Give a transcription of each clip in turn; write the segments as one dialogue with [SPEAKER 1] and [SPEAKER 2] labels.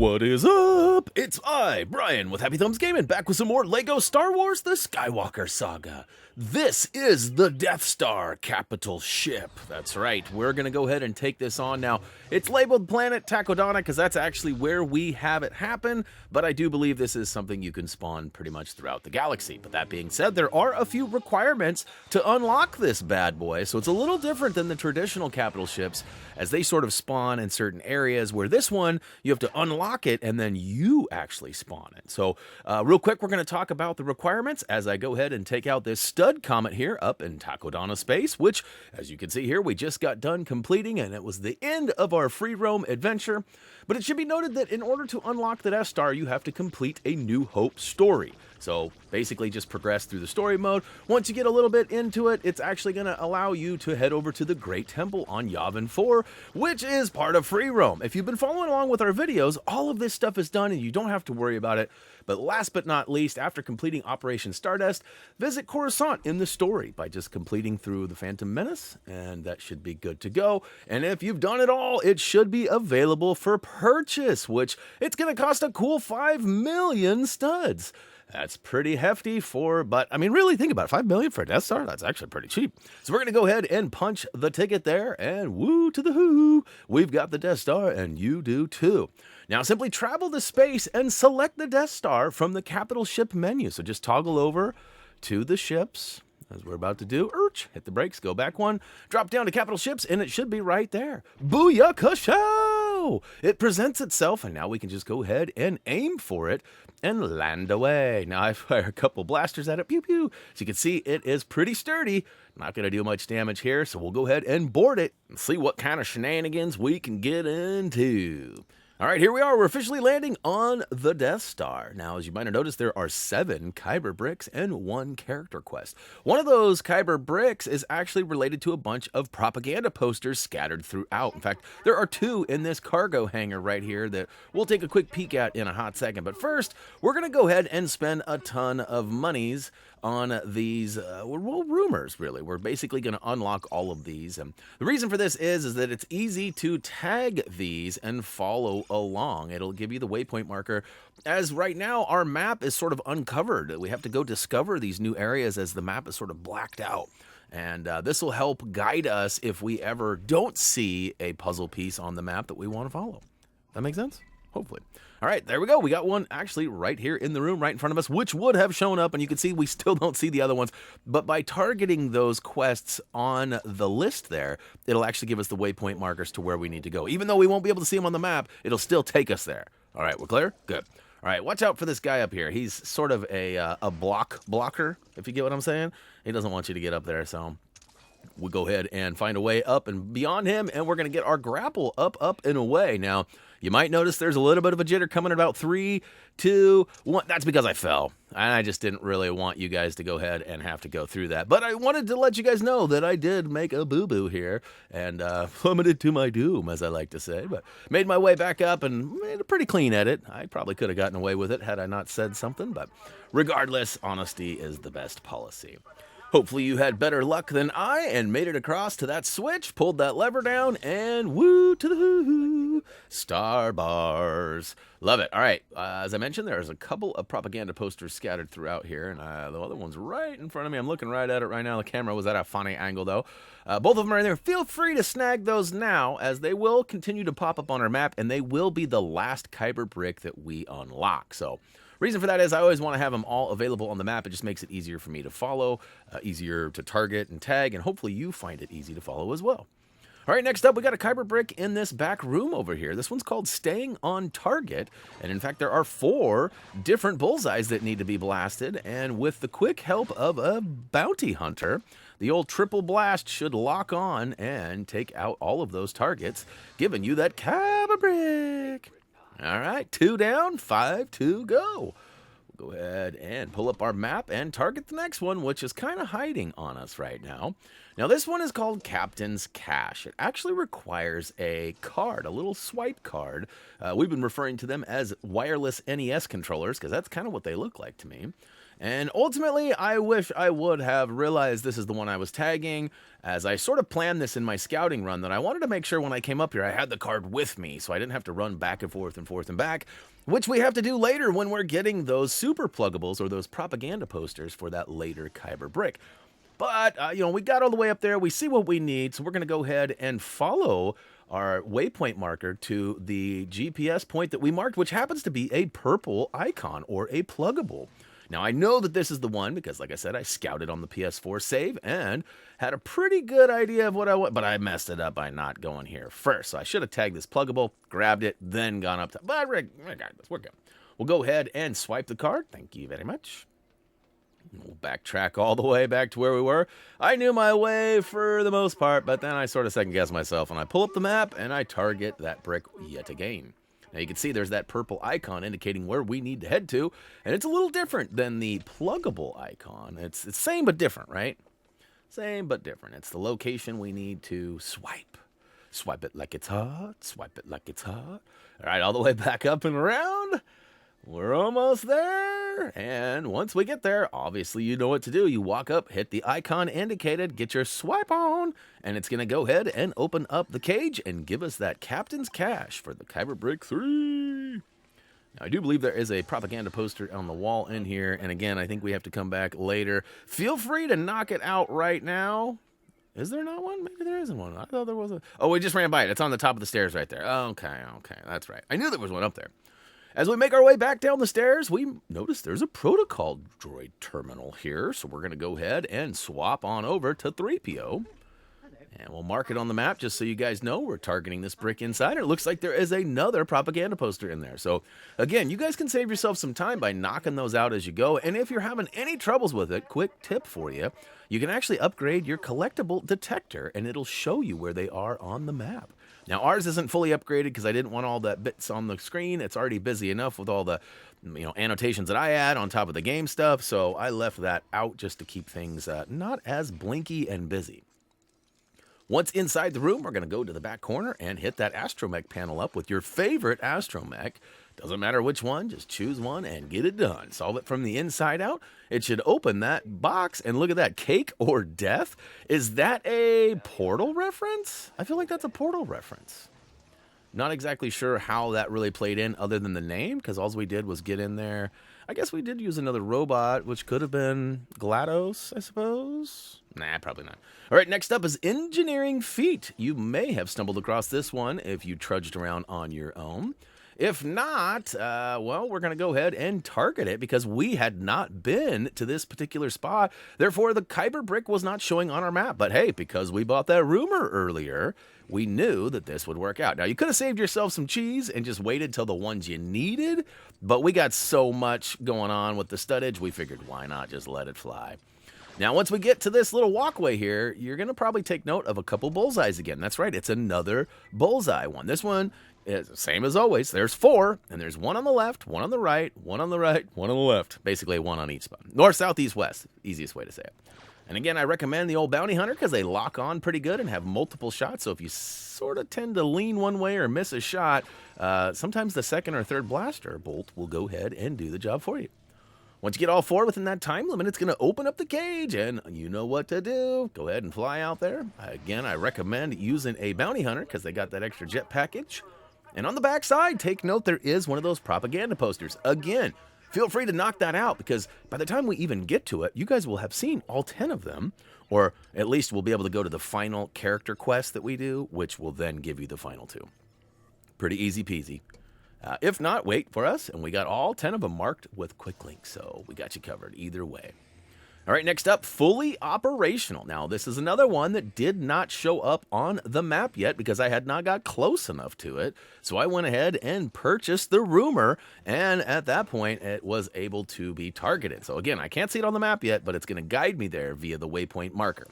[SPEAKER 1] What is up? It's I, Brian, with HappyThumbsGaming, back with some more LEGO Star Wars The Skywalker Saga. This is the Death Star capital ship. That's right, we're going to go ahead and take this on. Now, it's labeled Planet Takodana because that's actually where we have it happen, but I do believe this is something you can spawn pretty much throughout the galaxy. But that being said, there are a few requirements to unlock this bad boy, so it's a little different than the traditional capital ships, as they sort of spawn in certain areas, where this one, you have to unlock it and then you actually spawn it. So real quick, we're going to talk about the requirements as I go ahead and take out this stud comet here up in Takodana Space, which, as you can see here, we just got done completing, and it was the end of our free roam adventure. But it should be noted that in order to unlock the Death Star, you have to complete a New Hope story. So basically just progress through the story mode. Once you get a little bit into it, it's actually going to allow you to head over to the Great Temple on Yavin 4, which is part of free roam. If you've been following along with our videos, all of this stuff is done and you don't have to worry about it. But last but not least, after completing Operation Stardust, visit Coruscant in the story by just completing through the Phantom Menace, and that should be good to go. And if you've done it all, it should be available for purchase, which it's going to cost a cool 5 million studs. That's pretty hefty but I mean, really think about it. 5 million for a Death Star? That's actually pretty cheap. So we're going to go ahead and punch the ticket there, and woo to the who. We've got the Death Star, and you do too. Now, simply travel to space and select the Death Star from the capital ship menu. So just toggle over to the ships, as we're about to do. Hit the brakes, go back one, drop down to capital ships, and it should be right there. Booyakasha! It presents itself, and now we can just go ahead and aim for it and land away. Now, I fire a couple blasters at it, pew pew. As you can see, it is pretty sturdy. Not going to do much damage here, so we'll go ahead and board it and see what kind of shenanigans we can get into. All right, here we are. We're officially landing on the Death Star. Now, as you might have noticed, there are 7 Kyber bricks and 1 character quest. One of those Kyber bricks is actually related to a bunch of propaganda posters scattered throughout. In fact, there are 2 in this cargo hangar right here that we'll take a quick peek at in a hot second. But first, we're going to go ahead and spend a ton of monies on these, rumors, really. We're basically going to unlock all of these. And the reason for this is that it's easy to tag these and follow along. It'll give you the waypoint marker, as right now our map is sort of uncovered. We have to go discover these new areas as the map is sort of blacked out. And this will help guide us if we ever don't see a puzzle piece on the map that we want to follow. That make sense? Hopefully. All right, there we go. We got one actually right here in the room, right in front of us, which would have shown up, and you can see we still don't see the other ones. But by targeting those quests on the list there, it'll actually give us the waypoint markers to where we need to go. Even though we won't be able to see them on the map, it'll still take us there. All right, we're clear? Good. All right, watch out for this guy up here. He's sort of a blocker, if you get what I'm saying. He doesn't want you to get up there, so we'll go ahead and find a way up and beyond him, and we're going to get our grapple up, and away. Now, you might notice there's a little bit of a jitter coming at about 3, 2, 1. That's because I fell. And I just didn't really want you guys to go ahead and have to go through that. But I wanted to let you guys know that I did make a boo-boo here and plummeted to my doom, as I like to say. But made my way back up and made a pretty clean edit. I probably could have gotten away with it had I not said something. But regardless, honesty is the best policy. Hopefully you had better luck than I and made it across to that switch, pulled that lever down, and woo to the hoo, star bars. Love it. All right, as I mentioned, there's a couple of propaganda posters scattered throughout here, and the other one's right in front of me. I'm looking right at it right now. The camera was at a funny angle, though. Both of them are in there. Feel free to snag those now, as they will continue to pop up on our map, and they will be the last Kyber brick that we unlock. So reason for that is I always want to have them all available on the map. It just makes it easier for me to follow, easier to target and tag, and hopefully you find it easy to follow as well. All right, next up, we got a Kyber brick in this back room over here. This one's called Staying on Target, and in fact, there are 4 different bullseyes that need to be blasted, and with the quick help of a bounty hunter, the old triple blast should lock on and take out all of those targets, giving you that Kyber brick. All right, 2 down, 5 to go. We'll go ahead and pull up our map and target the next one, which is kind of hiding on us right now. Now, this one is called Captain's Cash. It actually requires a card, a little swipe card. We've been referring to them as wireless NES controllers because that's kind of what they look like to me. And ultimately, I wish I would have realized this is the one I was tagging, as I sort of planned this in my scouting run, that I wanted to make sure when I came up here I had the card with me, so I didn't have to run back and forth and forth and back, which we have to do later when we're getting those super pluggables or those propaganda posters for that later Kyber brick. But, we got all the way up there, we see what we need, so we're going to go ahead and follow our waypoint marker to the GPS point that we marked, which happens to be a purple icon or a pluggable. Now, I know that this is the one because, like I said, I scouted on the PS4 save and had a pretty good idea of what I want, but I messed it up by not going here first. So I should have tagged this pluggable, grabbed it, then gone up to, but regardless, we're good. We'll go ahead and swipe the card. Thank you very much. We'll backtrack all the way back to where we were. I knew my way for the most part, but then I sort of second-guessed myself, and I pull up the map, and I target that brick yet again. Now, you can see there's that purple icon indicating where we need to head to, and it's a little different than the pluggable icon. It's the same but different, right? Same but different. It's the location we need to swipe. Swipe it like it's hot. Swipe it like it's hot. All right, all the way back up and around. We're almost there, and once we get there, obviously you know what to do. You walk up, hit the icon indicated, get your swipe on, and it's going to go ahead and open up the cage and give us that Captain's Cash for the Kyber Brick 3. Now, I do believe there is a propaganda poster on the wall in here, and again, I think we have to come back later. Feel free to knock it out right now. Is there not one? Maybe there isn't one. I thought there was a... Oh, we just ran by it. It's on the top of the stairs right there. Okay, that's right. I knew there was one up there. As we make our way back down the stairs, we notice there's a protocol droid terminal here, so we're going to go ahead and swap on over to 3PO. And we'll mark it on the map just so you guys know we're targeting this brick inside. It looks like there is another propaganda poster in there. So, again, you guys can save yourself some time by knocking those out as you go. And if you're having any troubles with it, quick tip for you, you can actually upgrade your collectible detector, and it'll show you where they are on the map. Now, ours isn't fully upgraded because I didn't want all that bits on the screen. It's already busy enough with all the annotations that I add on top of the game stuff, so I left that out just to keep things not as blinky and busy. Once inside the room, we're going to go to the back corner and hit that astromech panel up with your favorite astromech. Doesn't matter which one, just choose one and get it done. Solve it from the inside out. It should open that box, and look at that, cake or death. Is that a Portal reference? I feel like that's a Portal reference. Not exactly sure how that really played in other than the name, because all we did was get in there. I guess we did use another robot, which could have been GLaDOS, I suppose. Nah, probably not. All right, next up is Engineering Feat. You may have stumbled across this one if you trudged around on your own. If not, well, we're going to go ahead and target it because we had not been to this particular spot. Therefore, the Kyber brick was not showing on our map. But hey, because we bought that rumor earlier, we knew that this would work out. Now, you could have saved yourself some cheese and just waited till the ones you needed, but we got so much going on with the studdage, we figured why not just let it fly. Now, once we get to this little walkway here, you're going to probably take note of a couple bullseyes again. That's right, it's another bullseye one. This one is the same as always. There's 4, and there's one on the left, one on the right, one on the right, one on the left. Basically, one on each spot. North, south, east, west. Easiest way to say it. And again, I recommend the old Bounty Hunter because they lock on pretty good and have multiple shots. So if you sort of tend to lean one way or miss a shot, sometimes the second or third blaster bolt will go ahead and do the job for you. Once you get all 4 within that time limit, it's going to open up the cage, and you know what to do. Go ahead and fly out there. Again, I recommend using a Bounty Hunter because they got that extra jet package. And on the back side, take note there is one of those propaganda posters. Again, feel free to knock that out because by the time we even get to it, you guys will have seen all 10 of them, or at least we'll be able to go to the final character quest that we do, which will then give you the final 2. Pretty easy peasy. If not, wait for us, and we got all 10 of them marked with quick links, so we got you covered either way. All right, next up, fully operational. Now, this is another one that did not show up on the map yet because I had not got close enough to it. So I went ahead and purchased the rumor, and at that point, it was able to be targeted. So again, I can't see it on the map yet, but it's going to guide me there via the waypoint marker.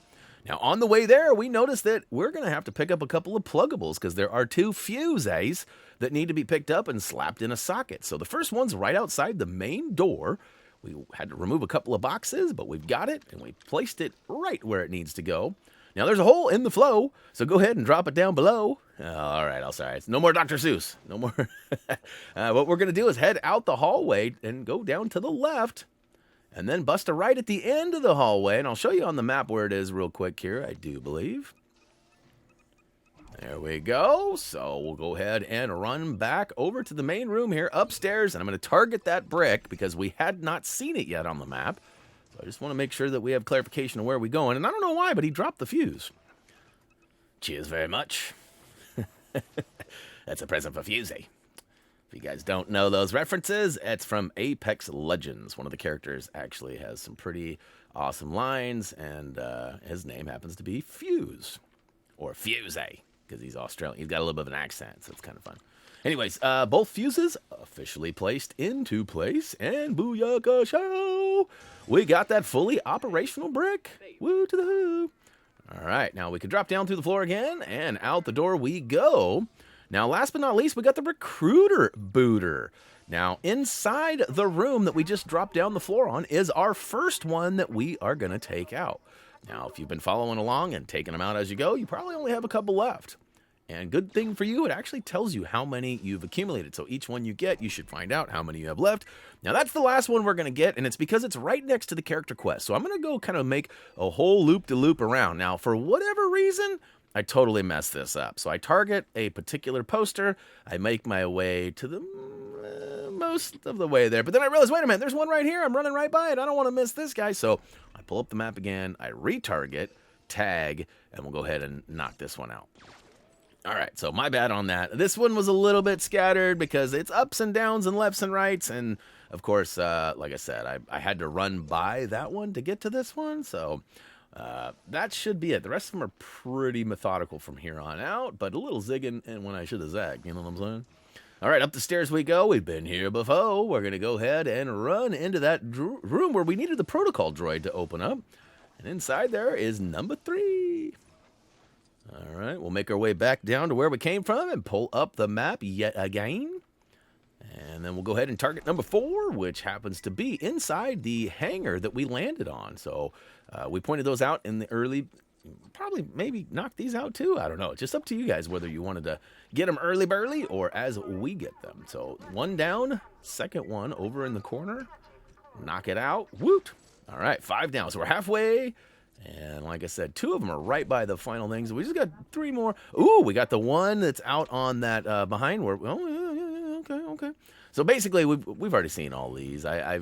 [SPEAKER 1] Now, on the way there, we noticed that we're going to have to pick up a couple of pluggables because there are 2 fuses that need to be picked up and slapped in a socket. So the first one's right outside the main door. We had to remove a couple of boxes, but we've got it, and we placed it right where it needs to go. Now, there's a hole in the flow, so go ahead and drop it down below. All right, I'll sorry. No more Dr. Seuss. No more. What we're going to do is head out the hallway and go down to the left. and then bust a right at the end of the hallway, and I'll show you on the map where it is real quick here, I do believe. There we go. So we'll go ahead and run back over to the main room here upstairs, and I'm going to target that brick because we had not seen it yet on the map. So I just want to make sure that we have clarification of where we're going, and I don't know why, but he dropped the fuse. Cheers very much. That's a present for Fusey. If you guys don't know those references, it's from Apex Legends. One of the characters actually has some pretty awesome lines, and his name happens to be Fuse, or Fusey, because he's Australian. He's got a little bit of an accent, so it's kind of fun. Anyways, both fuses officially placed into place, and booyaka show! We got that fully operational brick. Woo to the who! All right, now we can drop down through the floor again, and out the door we go. Now, last but not least, we got the recruiter booter. Now, inside the room that we just dropped down the floor on is our first one that we are going to take out. Now, if you've been following along and taking them out as you go, you probably only have a couple left. And good thing for you, it actually tells you how many you've accumulated. So each one you get, you should find out how many you have left. Now, that's the last one we're going to get, and it's because it's right next to the character quest. So I'm going to go kind of make a whole loop-de-loop around. Now, for whatever reason, I totally messed this up. So I target a particular poster. I make my way to the most of the way there. But then I realize, wait a minute, there's one right here. I'm running right by it. I don't want to miss this guy. So I pull up the map again. I retarget, tag, and we'll go ahead and knock this one out. All right, so my bad on that. This one was a little bit scattered because it's ups and downs and lefts and rights. And, of course, like I said, I had to run by that one to get to this one. So that should be it. The rest of them are pretty methodical from here on out, but a little zigging and when I should have zagged. You know what I'm saying? All right, up the stairs we go. We've been here before. We're going to go ahead and run into that room where we needed the protocol droid to open up. And inside there is number 3. All right, we'll make our way back down to where we came from and pull up the map yet again. And then we'll go ahead and target number 4, which happens to be inside the hangar that we landed on. So we pointed those out in the early, probably maybe knock these out too. I don't know. It's just up to you guys whether you wanted to get them early burly or as we get them. So one down, second one over in the corner. Knock it out. Woot. All right, 5 down. So we're halfway. And like I said, 2 of them are right by the final things. We just got 3 more. Ooh, we got the one that's out on that behind where. Oh, yeah, okay. So basically, we've already seen all these. I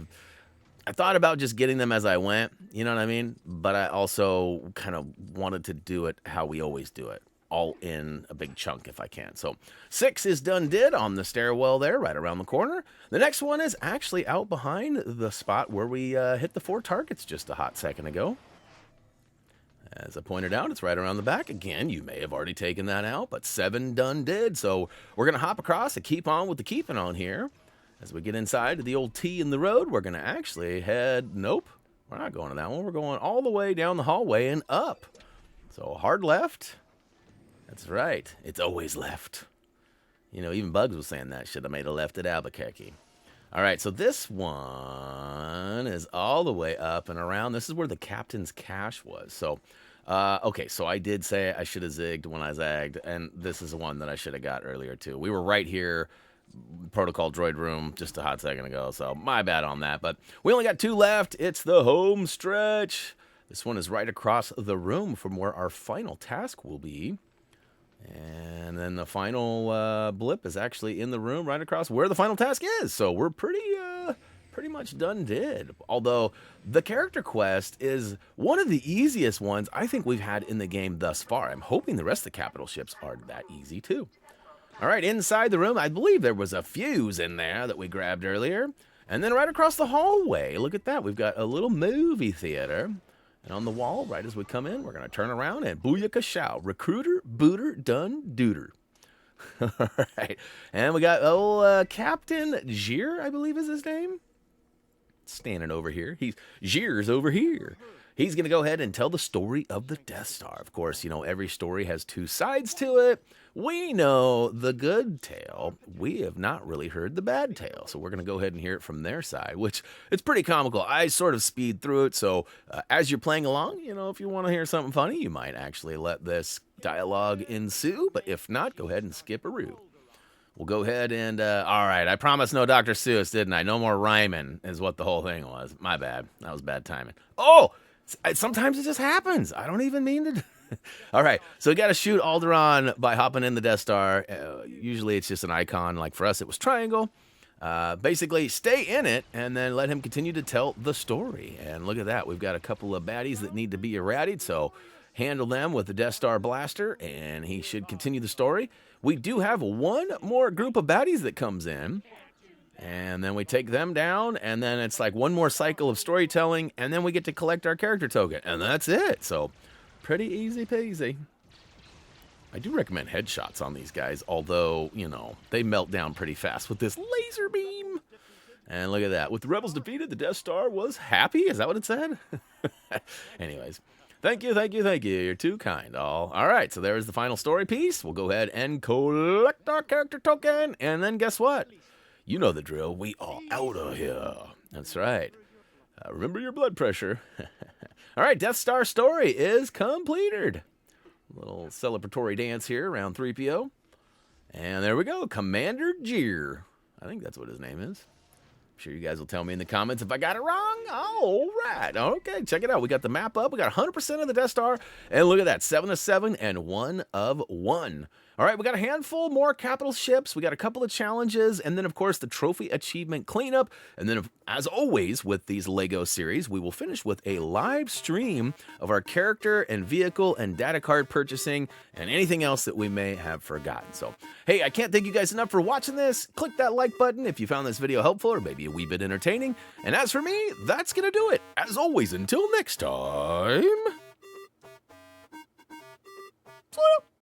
[SPEAKER 1] thought about just getting them as I went. You know what I mean? But I also kind of wanted to do it how we always do it, all in a big chunk if I can. So 6 is done on the stairwell there, right around the corner. The next one is actually out behind the spot where we hit the 4 targets just a hot second ago. As I pointed out, it's right around the back. Again, you may have already taken that out, but 7 done. So we're going to hop across and keep on with the keeping on here. As we get inside to the old T in the road, we're going to actually head, nope, we're not going to that one. We're going all the way down the hallway and up. So hard left. That's right. It's always left. You know, even Bugs was saying that. Should have made a left at Albuquerque. All right, so this one is all the way up and around. This is where the captain's cache was. So, okay, so I did say I should have zigged when I zagged, and this is the one that I should have got earlier, too. We were right here, protocol droid room, just a hot second ago, so my bad on that. But we only got 2 left. It's the home stretch. This one is right across the room from where our final task will be. And then the final blip is actually in the room right across where the final task is. So we're pretty much done. Although the character quest is one of the easiest ones I think we've had in the game thus far. I'm hoping the rest of the capital ships are that easy too. All right, inside the room, I believe there was a fuse in there that we grabbed earlier. And then right across the hallway, look at that. We've got a little movie theater. And on the wall, right as we come in, we're going to turn around and booyaka show. Recruiter, booter, done, dooter. All right. And we got Captain Gier, I believe is his name. Standing over here. Gier's over here. He's going to go ahead and tell the story of the Death Star. Of course, you know, every story has 2 sides to it. We know the good tale. We have not really heard the bad tale. So we're going to go ahead and hear it from their side, which it's pretty comical. I sort of speed through it. So as you're playing along, you know, if you want to hear something funny, you might actually let this dialogue ensue. But if not, go ahead and skip a roo. We'll go ahead and, all right, I promised no Dr. Seuss, didn't I? No more rhyming is what the whole thing was. My bad. That was bad timing. Oh, sometimes it just happens. I don't even mean to. All right, so we got to shoot Alderaan by hopping in the Death Star. Usually it's just an icon. Like for us, it was triangle. Basically, stay in it and then let him continue to tell the story. And look at that. We've got a couple of baddies that need to be irradiated, so handle them with the Death Star blaster, and he should continue the story. We do have one more group of baddies that comes in, and then we take them down, and then it's like one more cycle of storytelling, and then we get to collect our character token, and that's it. So, pretty easy peasy. I do recommend headshots on these guys, although, you know, they melt down pretty fast with this laser beam. And look at that. With the Rebels defeated, the Death Star was happy? Is that what it said? Anyways. Thank you, thank you, thank you. You're too kind, all. All right, so there's the final story piece. We'll go ahead and collect our character token, and then guess what? You know the drill. We are out of here. That's right. Remember your blood pressure. All right, Death Star story is completed. A little celebratory dance here around 3PO. And there we go, Commander Jeer. I think that's what his name is. I'm sure you guys will tell me in the comments if I got it wrong. All right. Okay, check it out. We got the map up. We got 100% of the Death Star. And look at that, 7 of 7 and 1 of 1. All right, we got a handful more capital ships. We got a couple of challenges. And then, of course, the trophy achievement cleanup. And then, as always, with these LEGO series, we will finish with a live stream of our character and vehicle and data card purchasing and anything else that we may have forgotten. So, hey, I can't thank you guys enough for watching this. Click that like button if you found this video helpful or maybe a wee bit entertaining. And as for me, that's going to do it. As always, until next time...